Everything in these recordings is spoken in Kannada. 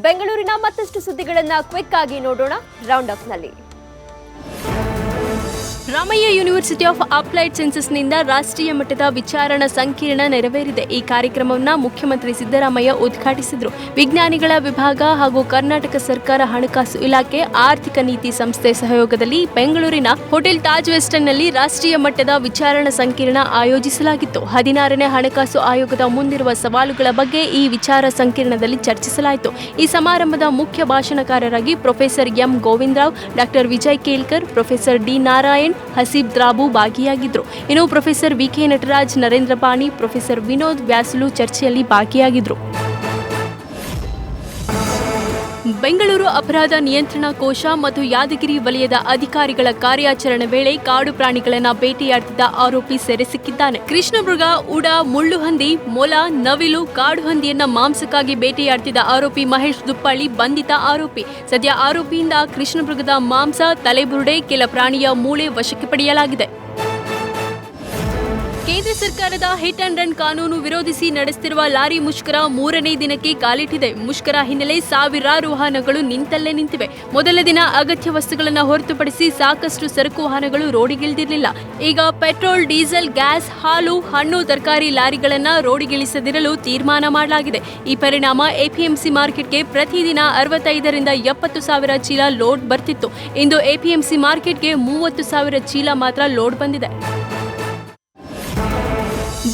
ಬೆಂಗಳೂರಿನ ಮತ್ತಷ್ಟು ಸುದ್ದಿಗಳನ್ನು ಕ್ವಿಕ್ ಆಗಿ ನೋಡೋಣ ರೌಂಡ್ ಅಪ್ ನಲ್ಲಿ. ರಾಮಯ್ಯ ಯೂನಿವರ್ಸಿಟಿ ಆಫ್ ಅಪ್ಲೈಡ್ ಸೈನ್ಸಸ್ನಿಂದ ರಾಷ್ಟ್ರೀಯ ಮಟ್ಟದ ವಿಚಾರಣಾ ಸಂಕಿರಣ ನೆರವೇರಿದೆ. ಈ ಕಾರ್ಯಕ್ರಮವನ್ನು ಮುಖ್ಯಮಂತ್ರಿ ಸಿದ್ದರಾಮಯ್ಯ ಉದ್ಘಾಟಿಸಿದರು. ವಿಜ್ಞಾನಿಗಳ ವಿಭಾಗ ಹಾಗೂ ಕರ್ನಾಟಕ ಸರ್ಕಾರ ಹಣಕಾಸು ಇಲಾಖೆ ಆರ್ಥಿಕ ನೀತಿ ಸಂಸ್ಥೆ ಸಹಯೋಗದಲ್ಲಿ ಬೆಂಗಳೂರಿನ ಹೋಟೆಲ್ ತಾಜ್ ವೆಸ್ಟರ್ನ್ನಲ್ಲಿ ರಾಷ್ಟ್ರೀಯ ಮಟ್ಟದ ವಿಚಾರಣಾ ಸಂಕಿರಣ ಆಯೋಜಿಸಲಾಗಿತ್ತು. 16ನೇ ಹಣಕಾಸು ಆಯೋಗದ ಮುಂದಿರುವ ಸವಾಲುಗಳ ಬಗ್ಗೆ ಈ ವಿಚಾರ ಸಂಕಿರಣದಲ್ಲಿ ಚರ್ಚಿಸಲಾಯಿತು. ಈ ಸಮಾರಂಭದ ಮುಖ್ಯ ಭಾಷಣಕಾರರಾಗಿ professor M Govinda Rao, doctor Vijay Kelkar, professor D Narayan, Haseeb Drabu ಭಾಗಿಯಾಗಿದ್ದರು. ಇನ್ನು ಪ್ರೊಫೆಸರ್ ವಿಕೆ ನಟರಾಜ್, ನರೇಂದ್ರ ಪಾಣಿ, ಪ್ರೊಫೆಸರ್ ವಿನೋದ್ ವ್ಯಾಸಲು ಚರ್ಚೆಯಲ್ಲಿ ಭಾಗಿಯಾಗಿದ್ದರು. ಬೆಂಗಳೂರು ಅಪರಾಧ ನಿಯಂತ್ರಣ ಕೋಶ ಮತ್ತು ಯಾದಗಿರಿ ವಲಯದ ಅಧಿಕಾರಿಗಳ ಕಾರ್ಯಾಚರಣೆ ವೇಳೆ ಕಾಡು ಪ್ರಾಣಿಗಳನ್ನು ಬೇಟೆಯಾಡುತ್ತಿದ್ದ ಆರೋಪಿ ಸೆರೆ ಸಿಕ್ಕಿದ್ದಾನೆ. ಕೃಷ್ಣಮೃಗ, ಉಡ, ಮುಳ್ಳುಹಂದಿ, ಮೊಲ, ನವಿಲು, ಕಾಡು ಹಂದಿಯನ್ನ ಮಾಂಸಕ್ಕಾಗಿ ಬೇಟೆಯಾಡುತ್ತಿದ್ದ ಆರೋಪಿ ಮಹೇಶ್ ದುಪ್ಪಳ್ಳಿ ಬಂಧಿತ ಆರೋಪಿ. ಸದ್ಯ ಆರೋಪಿಯಿಂದ ಕೃಷ್ಣಮೃಗದ ಮಾಂಸ, ತಲೆಬುರುಡೆ, ಕೆಲ ಪ್ರಾಣಿಯ ಮೂಳೆ ವಶಕ್ಕೆ ಪಡೆಯಲಾಗಿದೆ. ಕೇಂದ್ರ ಸರ್ಕಾರದ ಹಿಟ್ ಅಂಡ್ ರನ್ ಕಾನೂನು ವಿರೋಧಿಸಿ ನಡೆಸುತ್ತಿರುವ ಲಾರಿ ಮುಷ್ಕರ 3ನೇ ದಿನಕ್ಕೆ ಕಾಲಿಟ್ಟಿದೆ. ಮುಷ್ಕರ ಹಿನ್ನೆಲೆ ಸಾವಿರಾರು ವಾಹನಗಳು ನಿಂತಲ್ಲೇ ನಿಂತಿವೆ. ಮೊದಲ ದಿನ ಅಗತ್ಯ ವಸ್ತುಗಳನ್ನು ಹೊರತುಪಡಿಸಿ ಸಾಕಷ್ಟು ಸರಕು ವಾಹನಗಳು ರೋಡಿಗಿಳಿದಿರಲಿಲ್ಲ. ಈಗ ಪೆಟ್ರೋಲ್, ಡೀಸೆಲ್, ಗ್ಯಾಸ್, ಹಾಲು, ಹಣ್ಣು, ತರಕಾರಿ ಲಾರಿಗಳನ್ನು ರೋಡಿಗಿಳಿಸದಿರಲು ತೀರ್ಮಾನ ಮಾಡಲಾಗಿದೆ. ಈ ಪರಿಣಾಮ ಎಪಿಎಂಸಿ ಮಾರ್ಕೆಟ್ಗೆ ಪ್ರತಿದಿನ 65ರಿಂದ 70 ಸಾವಿರ ಚೀಲ ಲೋಡ್ ಬರ್ತಿತ್ತು. ಇಂದು ಎಪಿಎಂಸಿ ಮಾರ್ಕೆಟ್ಗೆ 30 ಸಾವಿರ ಚೀಲ ಮಾತ್ರ ಲೋಡ್ ಬಂದಿದೆ.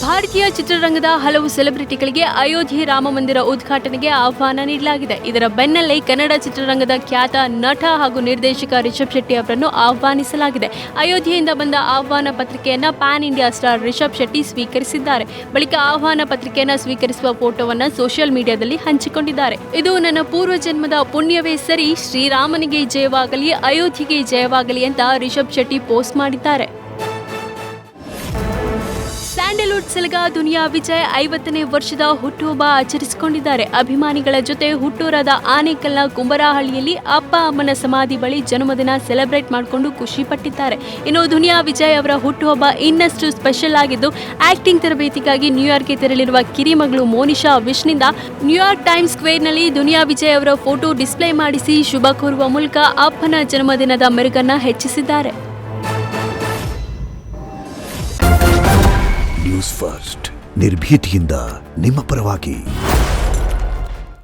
ಭಾರತೀಯ ಚಿತ್ರರಂಗದ ಹಲವು ಸೆಲೆಬ್ರಿಟಿಗಳಿಗೆ ಅಯೋಧ್ಯೆ ರಾಮ ಮಂದಿರ ಉದ್ಘಾಟನೆಗೆ ಆಹ್ವಾನ ನೀಡಲಾಗಿದೆ. ಇದರ ಬೆನ್ನಲ್ಲೇ ಕನ್ನಡ ಚಿತ್ರರಂಗದ ಖ್ಯಾತ ನಟ ಹಾಗೂ ನಿರ್ದೇಶಕ ರಿಷಬ್ ಶೆಟ್ಟಿ ಅವರನ್ನು ಆಹ್ವಾನಿಸಲಾಗಿದೆ. ಅಯೋಧ್ಯೆಯಿಂದ ಬಂದ ಆಹ್ವಾನ ಪತ್ರಿಕೆಯನ್ನ pan India star Rishab Shetty ಸ್ವೀಕರಿಸಿದ್ದಾರೆ. ಬಳಿಕ ಆಹ್ವಾನ ಪತ್ರಿಕೆಯನ್ನ ಸ್ವೀಕರಿಸುವ ಫೋಟೋವನ್ನ ಸೋಷಿಯಲ್ ಮೀಡಿಯಾದಲ್ಲಿ ಹಂಚಿಕೊಂಡಿದ್ದಾರೆ. ಇದು ನನ್ನ ಪೂರ್ವ ಜನ್ಮದ ಪುಣ್ಯವೇ ಸರಿ, ಶ್ರೀರಾಮನಿಗೆ ಜಯವಾಗಲಿ, ಅಯೋಧ್ಯೆಗೆ ಜಯವಾಗಲಿ ಅಂತ ರಿಷಬ್ ಶೆಟ್ಟಿ ಪೋಸ್ಟ್ ಮಾಡಿದ್ದಾರೆ. ಸ್ಯಾಂಡಲ್ವುಡ್ ಸಲಗ ದುನಿಯಾ ವಿಜಯ್ 50ನೇ ವರ್ಷದ ಹುಟ್ಟುಹಬ್ಬ ಆಚರಿಸಿಕೊಂಡಿದ್ದಾರೆ. ಅಭಿಮಾನಿಗಳ ಜೊತೆ ಹುಟ್ಟೂರಾದ ಆನೇಕಲ್ನ ಕುಂಬರಹಳ್ಳಿಯಲ್ಲಿ ಅಪ್ಪ ಅಮ್ಮನ ಸಮಾಧಿ ಬಳಿ ಜನ್ಮದಿನ ಸೆಲೆಬ್ರೇಟ್ ಮಾಡಿಕೊಂಡು ಖುಷಿ ಪಟ್ಟಿದ್ದಾರೆ. ಇನ್ನು ದುನಿಯಾ ವಿಜಯ್ ಅವರ ಹುಟ್ಟುಹಬ್ಬ ಇನ್ನಷ್ಟು ಸ್ಪೆಷಲ್ ಆಗಿದ್ದು, acting ತರಬೇತಿಗಾಗಿ ನ್ಯೂಯಾರ್ಕ್ಗೆ ತೆರಳಿರುವ ಕಿರಿಮಗಳು Monisha ವಿಶ್ನಿಂದ New York times ಸ್ಕ್ವೇರ್ನಲ್ಲಿ Duniya Vijay ಅವರ ಫೋಟೋ ಡಿಸ್ಪ್ಲೇ ಮಾಡಿಸಿ ಶುಭ ಕೋರುವ ಮೂಲಕ ಅಪ್ಪನ ಜನ್ಮದಿನದ ಮೆರುಗನ್ನ ಹೆಚ್ಚಿಸಿದ್ದಾರೆ. ನ್ಯೂಸ್ ಫಸ್ಟ್, ನಿರ್ಭೀತಿಯಿಂದ ನಿಮ್ಮ ಪರವಾಗಿ.